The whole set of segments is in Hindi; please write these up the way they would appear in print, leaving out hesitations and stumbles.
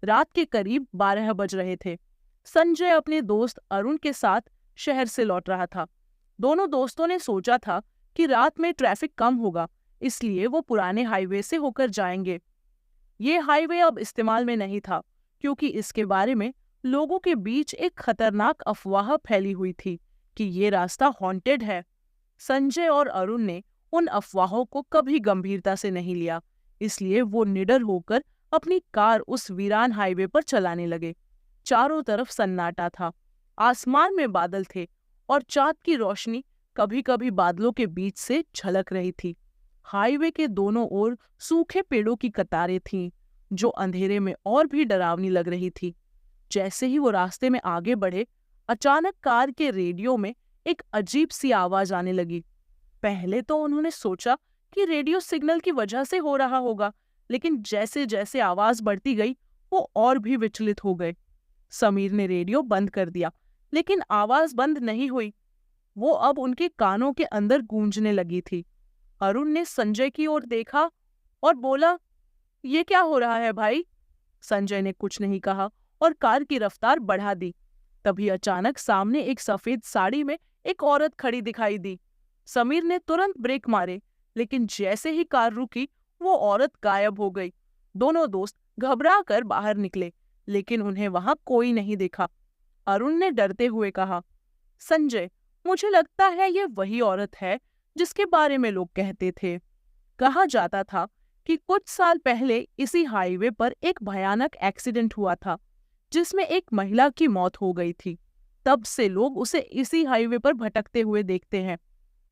रात के करीब 12 बज रहे थे। संजय अपने दोस्त अरुण के साथ शहर से लौट रहा था। दोनों दोस्तों ने सोचा था कि रात में ट्रैफिक कम होगा, इसलिए वो पुराने हाईवे से होकर जाएंगे। ये हाईवे अब इस्तेमाल में नहीं था, क्योंकि इसके बारे में लोगों के बीच एक खतरनाक अफवाह फैली हुई थी कि ये रास्ता हॉन्टेड है। संजय और अरुण ने उन अफवाहों को कभी गंभीरता से नहीं लिया, इसलिए वो निडर होकर अपनी कार उस वीरान हाईवे पर चलाने लगे। चारों तरफ सन्नाटा था, आसमान में बादल थे और चाँद की रोशनी कभी-कभी बादलों के बीच से झलक रही थी। हाईवे के दोनों ओर सूखे पेड़ों की कतारें थीं, जो अंधेरे में और भी डरावनी लग रही थी। जैसे ही वो रास्ते में आगे बढ़े, अचानक कार के रेडियो में एक अजीब सी आवाज आने लगी। पहले तो उन्होंने सोचा कि रेडियो सिग्नल की वजह से हो रहा होगा, लेकिन जैसे जैसे आवाज बढ़ती गई, वो और भी विचलित हो गए। समीर ने रेडियो बंद कर दिया, लेकिन आवाज बंद नहीं हुई। वो अब उनके कानों के अंदर गूंजने लगी थी। अरुण ने संजय की ओर देखा और बोला, "ये क्या हो रहा है भाई?" संजय ने कुछ नहीं कहा और कार की रफ्तार बढ़ा दी। तभी अचानक सामने एक सफेद साड़ी में एक औरत खड़ी दिखाई दी। समीर ने तुरंत ब्रेक मारे, लेकिन जैसे ही कार रुकी, वो औरत गायब हो गई। दोनों दोस्त घबरा कर बाहर निकले, लेकिन उन्हें वहां कोई नहीं दिखा। अरुण ने डरते हुए कहा, "संजय, मुझे लगता है ये वही औरत है जिसके बारे में लोग कहते थे। कहा जाता था कि कुछ साल पहले इसी हाईवे पर एक भयानक एक्सीडेंट हुआ था, जिसमें एक महिला की मौत हो गई थी। तब से लोग उसे इसी हाईवे पर भटकते हुए देखते हैं।"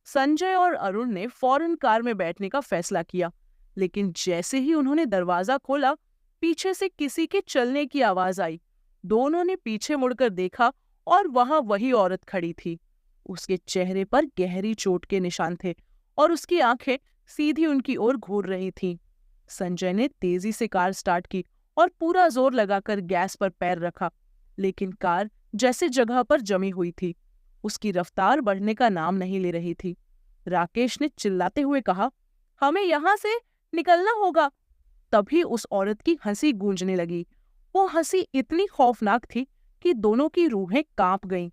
संजय और अरुण ने फौरन कार में बैठने का फैसला किया, लेकिन जैसे ही उन्होंने दरवाजा खोला, पीछे से किसी के चलने की आवाज आई। दोनों ने पीछे मुड़कर देखा और वहां वही औरत खड़ी थी। उसके चेहरे पर गहरी चोट के निशान थे और उसकी आंखें सीधी उनकी ओर घूर रही थीं। संजय ने तेजी से कार स्टार्ट की और पूरा जोर लगाकर गैस पर पैर रखा, लेकिन कार जैसे जगह पर जमी हुई थी। उसकी रफ्तार बढ़ने का नाम नहीं ले रही थी। राकेश ने चिल्लाते हुए कहा, "हमें यहाँ से निकलना होगा।" तभी उस औरत की हंसी गूंजने लगी। वो हंसी इतनी खौफनाक थी कि दोनों की रूहें कांप गईं।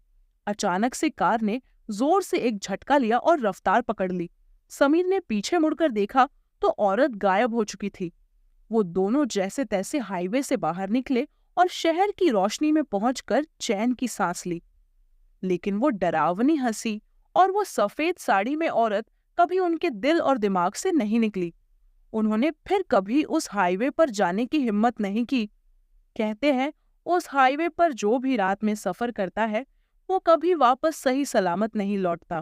अचानक से कार ने जोर से एक झटका लिया और रफ्तार पकड़ ली। समीर ने पीछे मुड़कर देखा तो औरत गायब हो चुकी थी। वो दोनों जैसे तैसे हाईवे से बाहर निकले और शहर की रोशनी में पहुंचकर चैन की सांस ली। लेकिन वो डरावनी हंसी और वो सफेद साड़ी में औरत कभी उनके दिल और दिमाग से नहीं निकली। उन्होंने फिर कभी उस हाईवे पर जाने की हिम्मत नहीं की। कहते हैं, उस हाईवे पर जो भी रात में सफर करता है, वो कभी वापस सही सलामत नहीं लौटता।